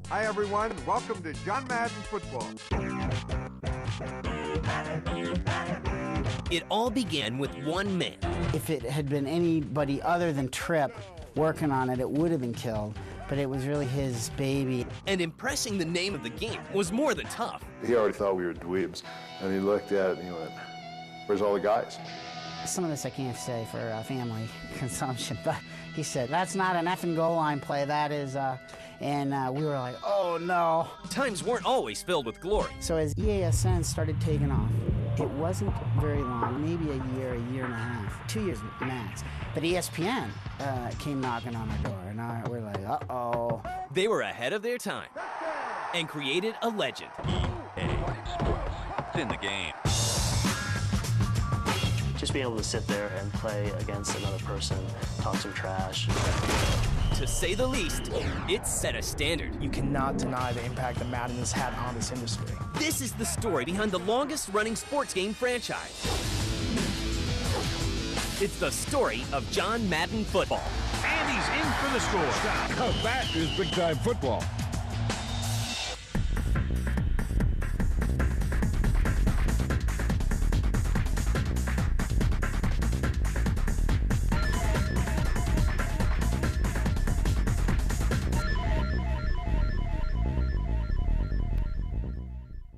Hi, everyone. Welcome to John Madden Football. It all began with one man. If it had been anybody other than Tripp working on it, it would have been killed. But it was really his baby. And impressing the name of the game was more than tough. He already thought we were dweebs. And he looked at it and he went, "Where's all the guys?" Some of this I can't say for family consumption, but he said, "That's not an effing goal line play, that is," and we were like, "Oh no." Times weren't always filled with glory. So as EASN started taking off, it wasn't very long, maybe a year and a half, 2 years max. But ESPN came knocking on our door, and we're like, uh-oh. They were ahead of their time and created a legend. EA Sports in the game. Just being able to sit there and play against another person, talk some trash. To say the least, it set a standard. You cannot deny the impact that Madden has had on this industry. This is the story behind the longest-running sports game franchise. It's the story of John Madden Football. And he's in for the score. Now that is big-time football.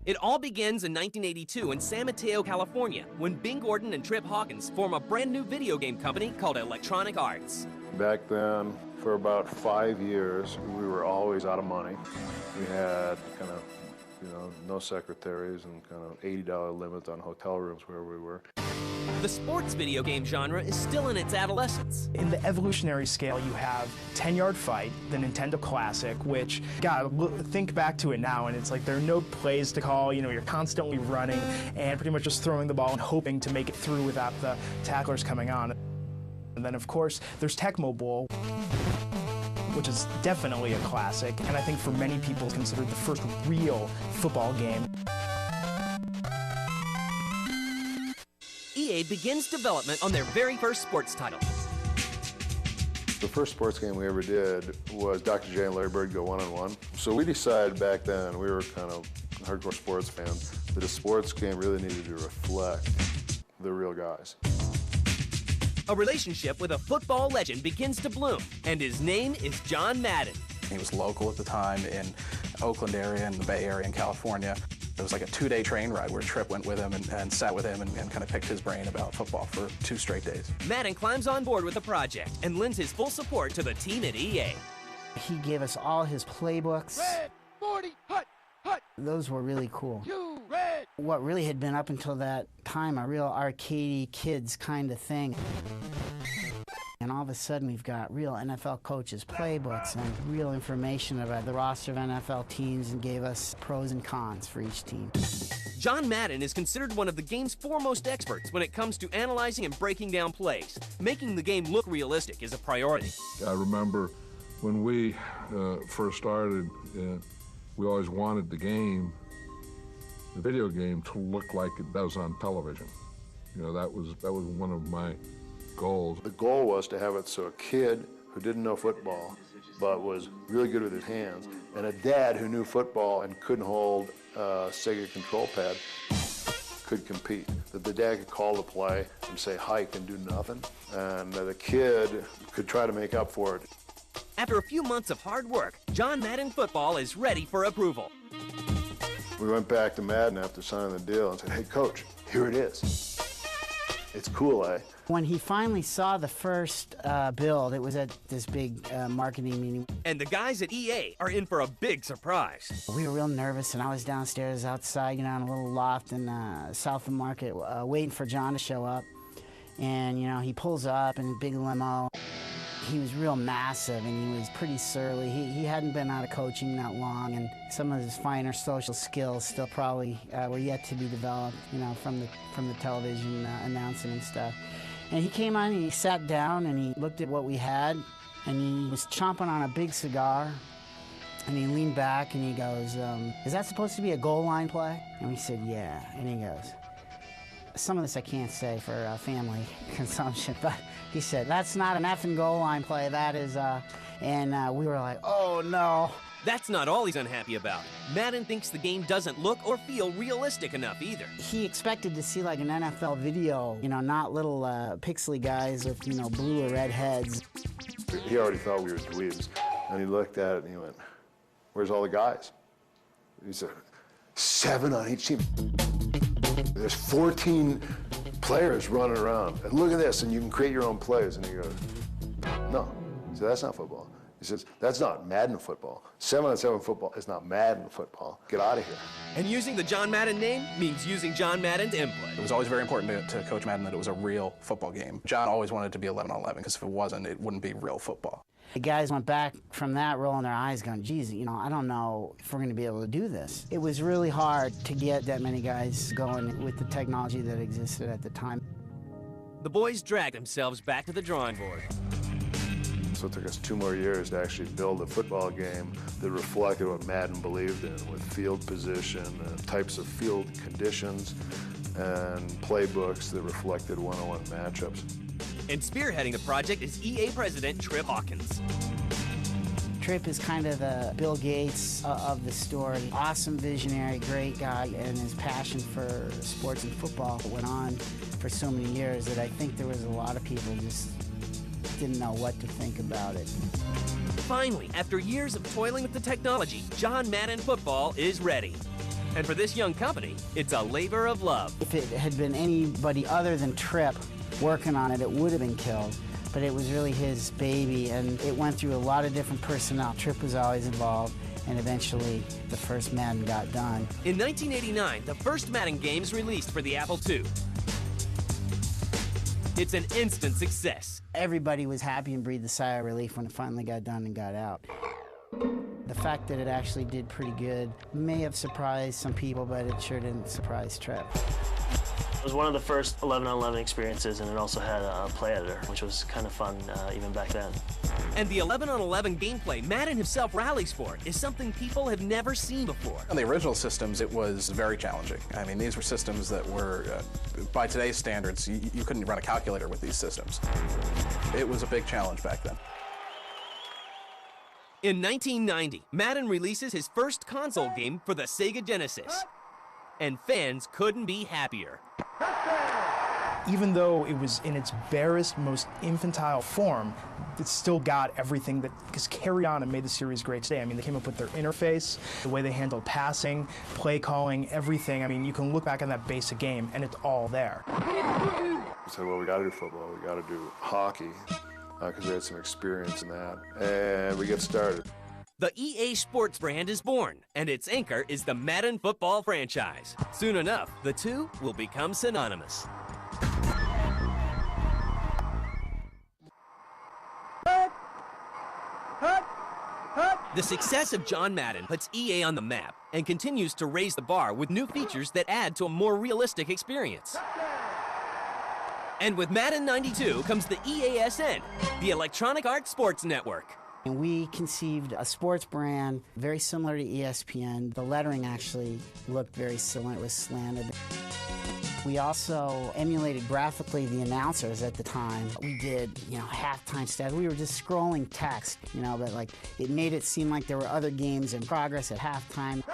It all begins in 1982 in San Mateo, California, when Bing Gordon and Tripp Hawkins form a brand new video game company called Electronic Arts. Back then, for about 5 years, we were always out of money. We had kind of, no secretaries and kind of $80 limits on hotel rooms where we were. The sports video game genre is still in its adolescence. In the evolutionary scale, you have 10-Yard Fight, the Nintendo Classic, which, God, think back to it now, and it's like there are no plays to call. You're constantly running and pretty much just throwing the ball and hoping to make it through without the tacklers coming on. And then, of course, there's Tecmo Bowl, which is definitely a classic, and I think for many people it's considered the first real football game. EA begins development on their very first sports title. The first sports game we ever did was Dr. J and Larry Bird go one-on-one. So we decided back then, we were kind of hardcore sports fans, that a sports game really needed to reflect the real guys. A relationship with a football legend begins to bloom, and his name is John Madden. He was local at the time in Oakland area and the Bay Area in California. It was like a 2-day train ride where Tripp went with him and sat with him and kind of picked his brain about football for 2 straight days. Madden climbs on board with the project and lends his full support to the team at EA. He gave us all his playbooks. Red 40, hut, hut. Those were really cool. You, red. What really had been up until that time a real arcadey kids kind of thing. And all of a sudden, we've got real NFL coaches' playbooks and real information about the roster of NFL teams, and gave us pros and cons for each team. John Madden is considered one of the game's foremost experts when it comes to analyzing and breaking down plays. Making the game look realistic is a priority. I remember when we first started, we always wanted the video game, to look like it does on television. That was one of my goals. The goal was to have it so a kid who didn't know football but was really good with his hands, and a dad who knew football and couldn't hold a Sega control pad could compete. That the dad could call the play and say hike and do nothing, and the kid could try to make up for it. After a few months of hard work, John Madden Football is ready for approval. We went back to Madden after signing the deal and said, "Hey, coach, here it is. It's cool, eh?" When he finally saw the first build, it was at this big marketing meeting. And the guys at EA are in for a big surprise. We were real nervous, and I was downstairs outside, in a little loft in South of Market, waiting for John to show up. And, he pulls up in a big limo. He was real massive, and he was pretty surly. He hadn't been out of coaching that long, and some of his finer social skills still probably were yet to be developed, from the television announcing and stuff. And he came on, and he sat down, and he looked at what we had, and he was chomping on a big cigar, and he leaned back, and he goes, "Is that supposed to be a goal line play?" And we said, "Yeah." And he goes, some of this I can't say for family consumption, but he said, "That's not an effing goal line play, that is," and we were like, "Oh no." That's not all he's unhappy about. Madden thinks the game doesn't look or feel realistic enough either. He expected to see like an NFL video, you know, not little pixely guys with, you know, blue or red heads. He already thought we were dweebs. And he looked at it and he went, "Where's all the guys?" He said, 7 on each team. There's 14 players running around. And look at this, and you can create your own plays. And he goes, "No." He said, "That's not football." He says, "That's not Madden football. 7-on-7 football is not Madden football. Get out of here." And using the John Madden name means using John Madden's input. It was always very important to Coach Madden that it was a real football game. John always wanted it to be 11-on-11, because if it wasn't, it wouldn't be real football. The guys went back from that rolling their eyes going, geez, you know, I don't know if we're going to be able to do this. It was really hard to get that many guys going with the technology that existed at the time. The boys dragged themselves back to the drawing board. So it took us 2 more years to actually build a football game that reflected what Madden believed in, with field position, types of field conditions, and playbooks that reflected one-on-one matchups. And spearheading the project is EA president Trip Hawkins. Trip is kind of the Bill Gates of the story. Awesome visionary, great guy, and his passion for sports and football went on for so many years that I think there was a lot of people just didn't know what to think about it. Finally, after years of toiling with the technology, John Madden Football is ready. And for this young company, it's a labor of love. If it had been anybody other than Trip working on it, it would have been killed. But it was really his baby, and it went through a lot of different personnel. Trip was always involved, and eventually the first Madden got done. In 1989, the first Madden games released for the Apple II. It's an instant success. Everybody was happy and breathed a sigh of relief when it finally got done and got out. The fact that it actually did pretty good may have surprised some people, but it sure didn't surprise Trip. It was one of the first 11-on-11 experiences, and it also had a play editor, which was kind of fun even back then. And the 11-on-11 gameplay Madden himself rallies for is something people have never seen before. On the original systems, it was very challenging. I mean, these were systems that were, by today's standards, you couldn't run a calculator with these systems. It was a big challenge back then. In 1990, Madden releases his first console game for the Sega Genesis. And fans couldn't be happier. Even though it was in its barest, most infantile form, it still got everything that is carried on and made the series great today. I mean, they came up with their interface, the way they handled passing, play calling, everything. I mean, you can look back on that basic game, and it's all there. We said, well, we got to do football, we got to do hockey, because we had some experience in that, and we get started. The EA Sports brand is born, and its anchor is the Madden football franchise. Soon enough, the two will become synonymous. The success of John Madden puts EA on the map and continues to raise the bar with new features that add to a more realistic experience. And with Madden 92 comes the EASN, the Electronic Arts Sports Network. And we conceived a sports brand very similar to ESPN. The lettering actually looked very similar. It was slanted. We also emulated graphically the announcers at the time. We did, you know, halftime stats. We were just scrolling text, you know, but like it made it seem like there were other games in progress at halftime.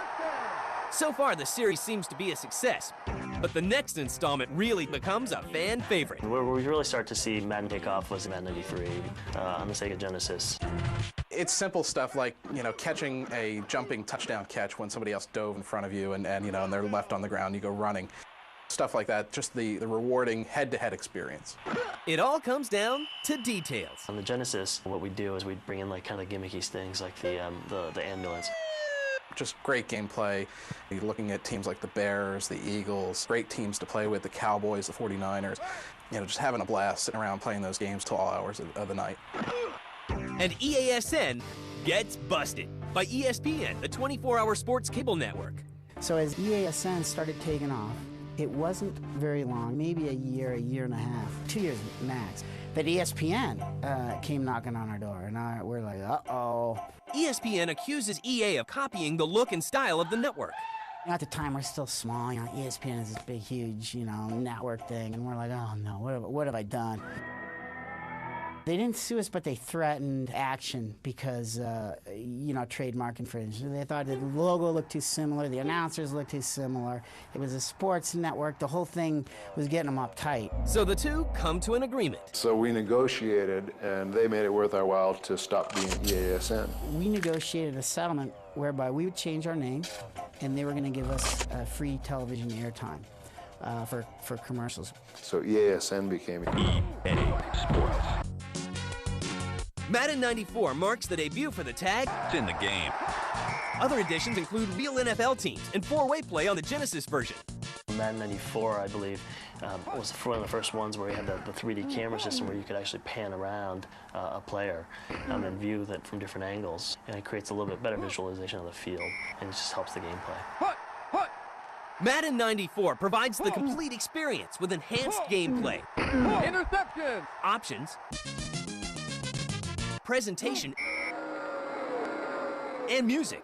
So far, the series seems to be a success, but the next installment really becomes a fan favorite. Where we really start to see Madden take off was Madden 93 on the Sega Genesis. It's simple stuff like, you know, catching a jumping touchdown catch when somebody else dove in front of you and you know, and they're left on the ground, you go running. Stuff like that, just the rewarding head-to-head experience. It all comes down to details. On the Genesis, what we do is we bring in like kind of gimmicky things like the ambulance. Just great gameplay. You're looking at teams like the Bears, the Eagles, great teams to play with, the Cowboys, the 49ers. You know, just having a blast sitting around playing those games till all hours of the night. And EASN gets busted by ESPN, the 24-hour sports cable network. So as EASN started taking off, it wasn't very long, maybe a year and a half, 2 years max, that ESPN came knocking on our door, and we're like, uh-oh. ESPN accuses EA of copying the look and style of the network. At the time, we're still small. You know, ESPN is this big, huge, you know, network thing, and we're like, oh no, what have I done? They didn't sue us, but they threatened action because, trademark infringement. They thought the logo looked too similar, the announcers looked too similar. It was a sports network. The whole thing was getting them uptight. So the two come to an agreement. So we negotiated, and they made it worth our while to stop being EASN. We negotiated a settlement whereby we would change our name, and they were going to give us free television airtime for commercials. So EASN became EA Sports. Madden 94 marks the debut for the tag. It's in the game. Other additions include real NFL teams and four-way play on the Genesis version. Madden 94, I believe, was one of the first ones where you had the 3D camera system where you could actually pan around a player and view that from different angles. And it creates a little bit better visualization of the field, and it just helps the gameplay. Madden 94 provides the complete experience with enhanced gameplay, Interception. options, presentation, and music.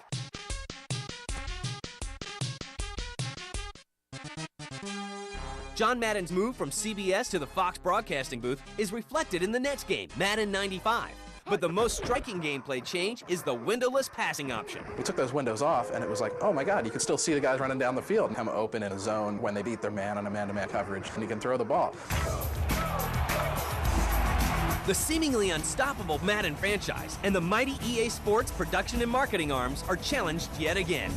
John Madden's move from CBS to the Fox broadcasting booth is reflected in the next game, Madden 95. But the most striking gameplay change is the windowless passing option. We took those windows off, and it was like, oh my God, you can still see the guys running down the field and come open in a zone when they beat their man on a man-to-man coverage, and you can throw the ball. The seemingly unstoppable Madden franchise and the mighty EA Sports production and marketing arms are challenged yet again.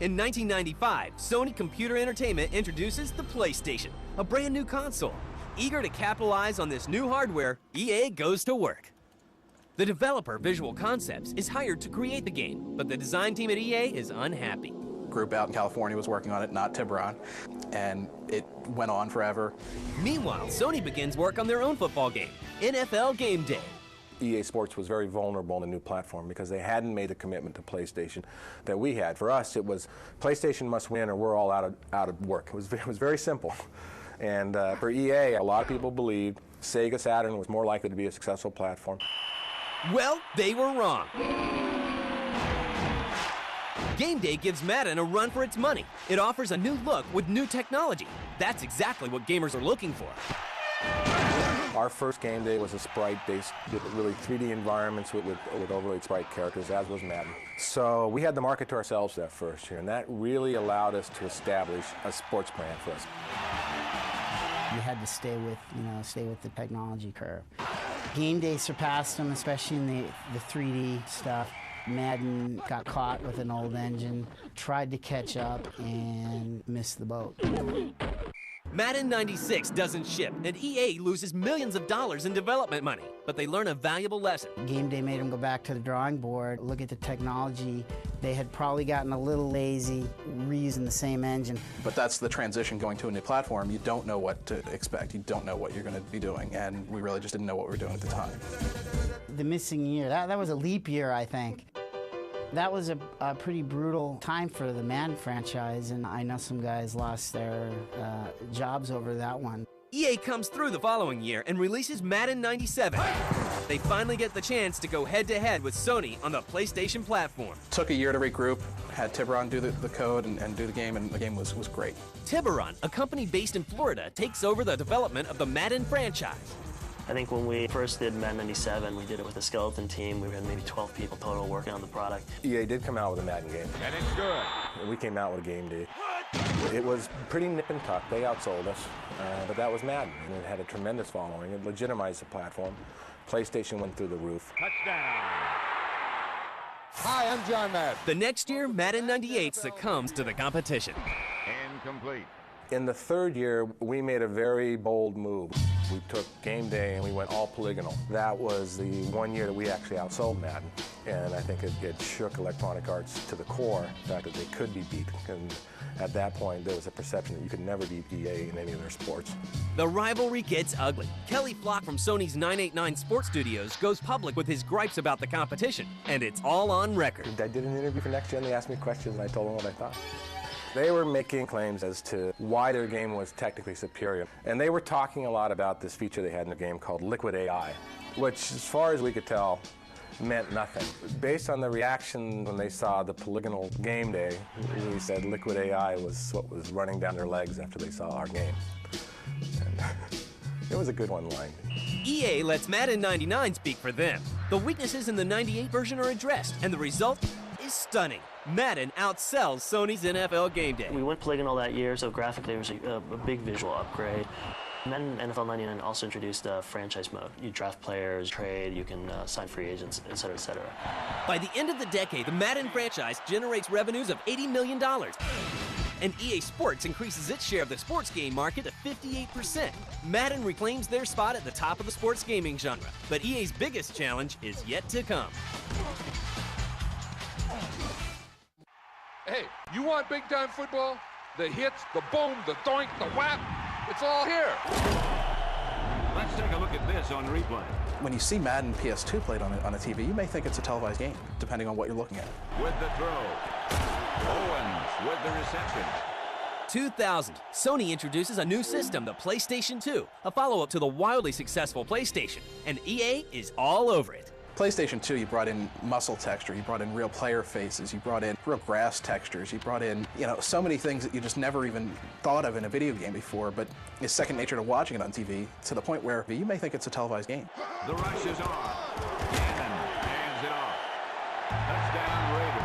In 1995, Sony Computer Entertainment introduces the PlayStation, a brand new console. Eager to capitalize on this new hardware, EA goes to work. The developer, Visual Concepts, is hired to create the game, but the design team at EA is unhappy. Group out in California was working on it, not Tiburon, and it went on forever. Meanwhile, Sony begins work on their own football game, NFL Game Day. EA Sports was very vulnerable in a new platform because they hadn't made the commitment to PlayStation that we had. For us, it was PlayStation must win or we're all out of work. It was very simple. And for EA, a lot of people believed Sega Saturn was more likely to be a successful platform. Well, they were wrong. Game Day gives Madden a run for its money. It offers a new look with new technology. That's exactly what gamers are looking for. Our first Game Day was a sprite-based, really 3D environments with overlaid sprite characters, as was Madden. So we had to market to ourselves that first year, and that really allowed us to establish a sports brand for us. You had to stay with the technology curve. Game Day surpassed them, especially in the 3D stuff. Madden got caught with an old engine, tried to catch up, and missed the boat. Madden 96 doesn't ship, and EA loses millions of dollars in development money, but they learn a valuable lesson. Game Day made them go back to the drawing board, look at the technology. They had probably gotten a little lazy, reusing the same engine. But that's the transition going to a new platform. You don't know what to expect. You don't know what you're going to be doing, and we really just didn't know what we were doing at the time. The missing year, that was a leap year, I think. That was a pretty brutal time for the Madden franchise, and I know some guys lost their jobs over that one. EA comes through the following year and releases Madden 97. They finally get the chance to go head-to-head with Sony on the PlayStation platform. Took a year to regroup, had Tiburon do the code and do the game, and the game was great. Tiburon, a company based in Florida, takes over the development of the Madden franchise. I think when we first did Madden 97, we did it with a skeleton team. We had maybe 12 people total working on the product. EA did come out with a Madden game. And it's good. And we came out with a Game Day. It was pretty nip and tuck. They outsold us, but that was Madden, and it had a tremendous following. It legitimized the platform. PlayStation went through the roof. Touchdown. Hi, I'm John Madden. The next year, Madden 98 succumbs to the competition. Incomplete. In the third year, we made a very bold move. We took Game Day and we went all polygonal. That was the one year that we actually outsold Madden. And I think it shook Electronic Arts to the core, the fact that they could be beat. And at that point, there was a perception that you could never beat EA in any of their sports. The rivalry gets ugly. Kelly Flock from Sony's 989 Sports Studios goes public with his gripes about the competition, and it's all on record. I did an interview for Next Gen. They asked me questions, and I told them what I thought. They were making claims as to why their game was technically superior. And they were talking a lot about this feature they had in the game called Liquid AI, which, as far as we could tell, meant nothing. Based on the reaction when they saw the polygonal Game Day, we said Liquid AI was what was running down their legs after they saw our game. And It was a good one line. EA lets Madden 99 speak for them. The weaknesses in the 98 version are addressed, and the result is stunning. Madden outsells Sony's NFL Game Day. We went polygonal that year, so graphically there was a big visual upgrade. Madden NFL 99 also introduced a franchise mode. You draft players, trade, you can sign free agents, et cetera, et cetera. By the end of the decade, the Madden franchise generates revenues of $80 million. And EA Sports increases its share of the sports game market to 58%. Madden reclaims their spot at the top of the sports gaming genre. But EA's biggest challenge is yet to come. Hey, you want big-time football? The hits, the boom, the doink, the whap, it's all here. Let's take a look at this on replay. When you see Madden PS2 played on a TV, you may think it's a televised game, depending on what you're looking at. With the throw. Owens with the reception. 2000, Sony introduces a new system, the PlayStation 2, a follow-up to the wildly successful PlayStation, and EA is all over it. PlayStation 2, you brought in muscle texture, you brought in real player faces, you brought in real grass textures, you brought in, so many things that you just never even thought of in a video game before, but it's second nature to watching it on TV, to the point where you may think it's a televised game. The rush is on. Cannon hands it off. Touchdown Raiders.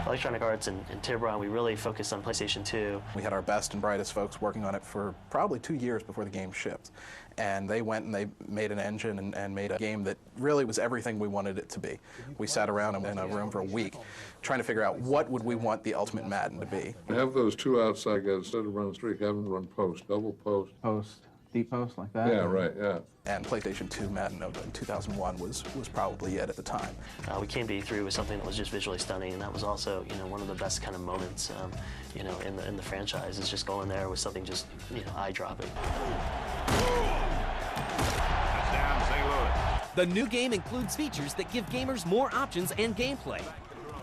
Electronic Arts in Tiburon, we really focused on PlayStation 2. We had our best and brightest folks working on it for probably 2 years before the game shipped. And they went and they made an engine and made a game that really was everything we wanted it to be. We sat around in a room for a week trying to figure out what would we want the ultimate Madden to be. Have those two outside guys, instead of run streak, have them run post, double post. Post, deep post like that? Yeah, right, yeah. And PlayStation 2 Madden in 2001 was probably it at the time. We came to E3 with something that was just visually stunning, and that was also, one of the best kind of moments, in the franchise, is just going there with something just, eye-dropping. Touchdown St. Louis. The new game includes features that give gamers more options and gameplay.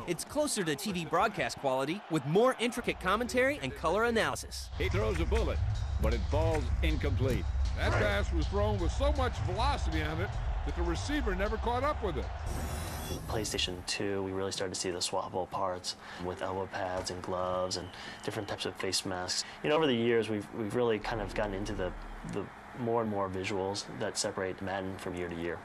It's closer to TV broadcast quality with more intricate commentary and color analysis. He throws a bullet, but it falls incomplete. That pass was thrown with so much velocity on it that the receiver never caught up with it. PlayStation 2, we really started to see the swappable parts with elbow pads and gloves and different types of face masks. Over the years, we've really kind of gotten into the more and more visuals that separate Madden from year to year.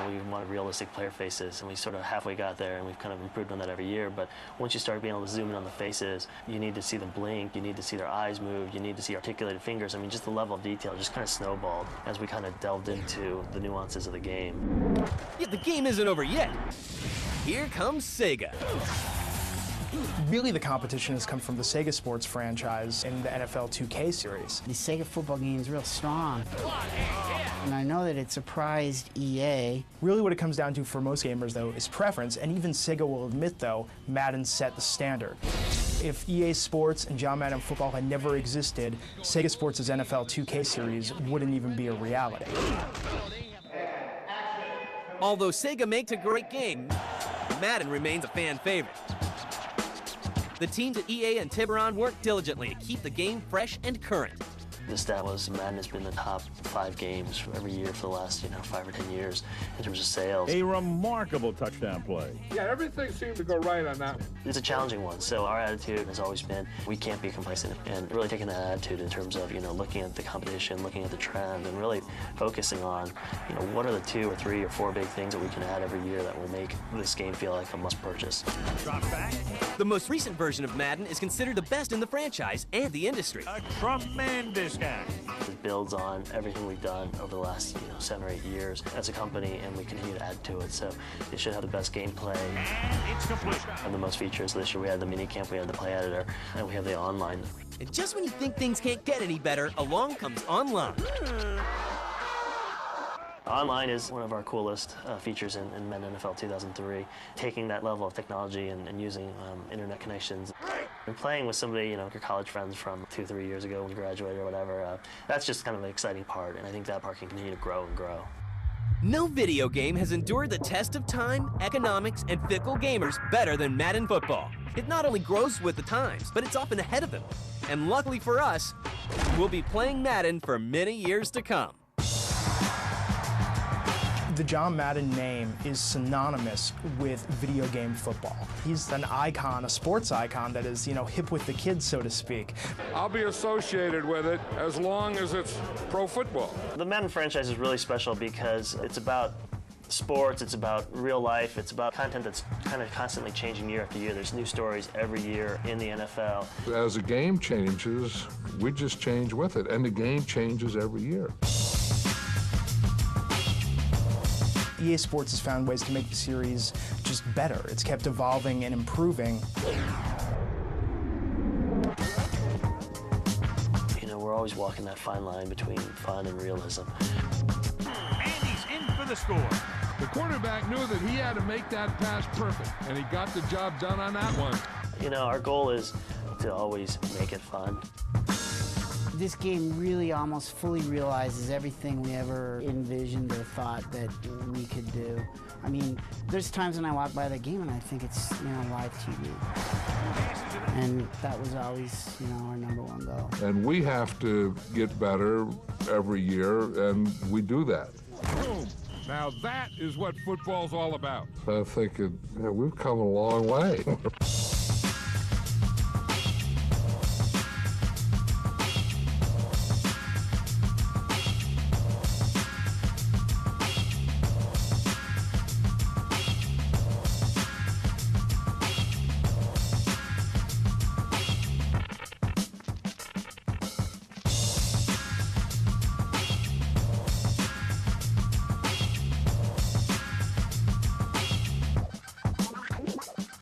We wanted realistic player faces, and we sort of halfway got there, and we've kind of improved on that every year. But once you start being able to zoom in on the faces, you need to see them blink, you need to see their eyes move, you need to see articulated fingers. I mean, just the level of detail just kind of snowballed as we kind of delved into the nuances of the game. Yet the game isn't over yet. Here comes Sega. Really, the competition has come from the Sega Sports franchise in the NFL 2K series. The Sega football game is real strong. And I know that it surprised EA. Really what it comes down to for most gamers, though, is preference, and even Sega will admit, though, Madden set the standard. If EA Sports and John Madden Football had never existed, Sega Sports' NFL 2K series wouldn't even be a reality. Although Sega makes a great game, Madden remains a fan favorite. The teams at EA and Tiburon work diligently to keep the game fresh and current. The stat was Madden has been the top 5 games every year for the last 5 or 10 years in terms of sales. A remarkable touchdown play. Yeah, everything seemed to go right on that one. It's a challenging one, so our attitude has always been we can't be complacent, and really taking that attitude in terms of looking at the competition, looking at the trend, and really focusing on what are the 2 or 3 or 4 big things that we can add every year that will make this game feel like a must purchase. Drop back. The most recent version of Madden is considered the best in the franchise and the industry. A tremendous guy. It builds on everything we've done over the last 7 or 8 years as a company, and we continue to add to it. So it should have the best gameplay And it's complete. and the most features. This year we had the mini camp, we had the play editor, and we have the online. And just when you think things can't get any better, along comes online. Online is one of our coolest features in Madden NFL 2003. Taking that level of technology and using internet connections. And playing with somebody, your college friends from 2 or 3 years ago when you graduated or whatever, that's just kind of an exciting part, and I think that part can continue to grow and grow. No video game has endured the test of time, economics, and fickle gamers better than Madden Football. It not only grows with the times, but it's often ahead of them. And luckily for us, we'll be playing Madden for many years to come. The John Madden name is synonymous with video game football. He's an icon, a sports icon that is, hip with the kids, so to speak. I'll be associated with it as long as it's pro football. The Madden franchise is really special because it's about sports, it's about real life, it's about content that's kind of constantly changing year after year. There's new stories every year in the NFL. As the game changes, we just change with it, and the game changes every year. EA Sports has found ways to make the series just better. It's kept evolving and improving. We're always walking that fine line between fun and realism. And he's in for the score. The quarterback knew that he had to make that pass perfect, and he got the job done on that one. Our goal is to always make it fun. This game really almost fully realizes everything we ever envisioned or thought that we could do. I mean, there's times when I walk by the game and I think it's, live TV. And that was always, our #1 goal. And we have to get better every year, and we do that. Boom. Now that is what football's all about. I think we've come a long way.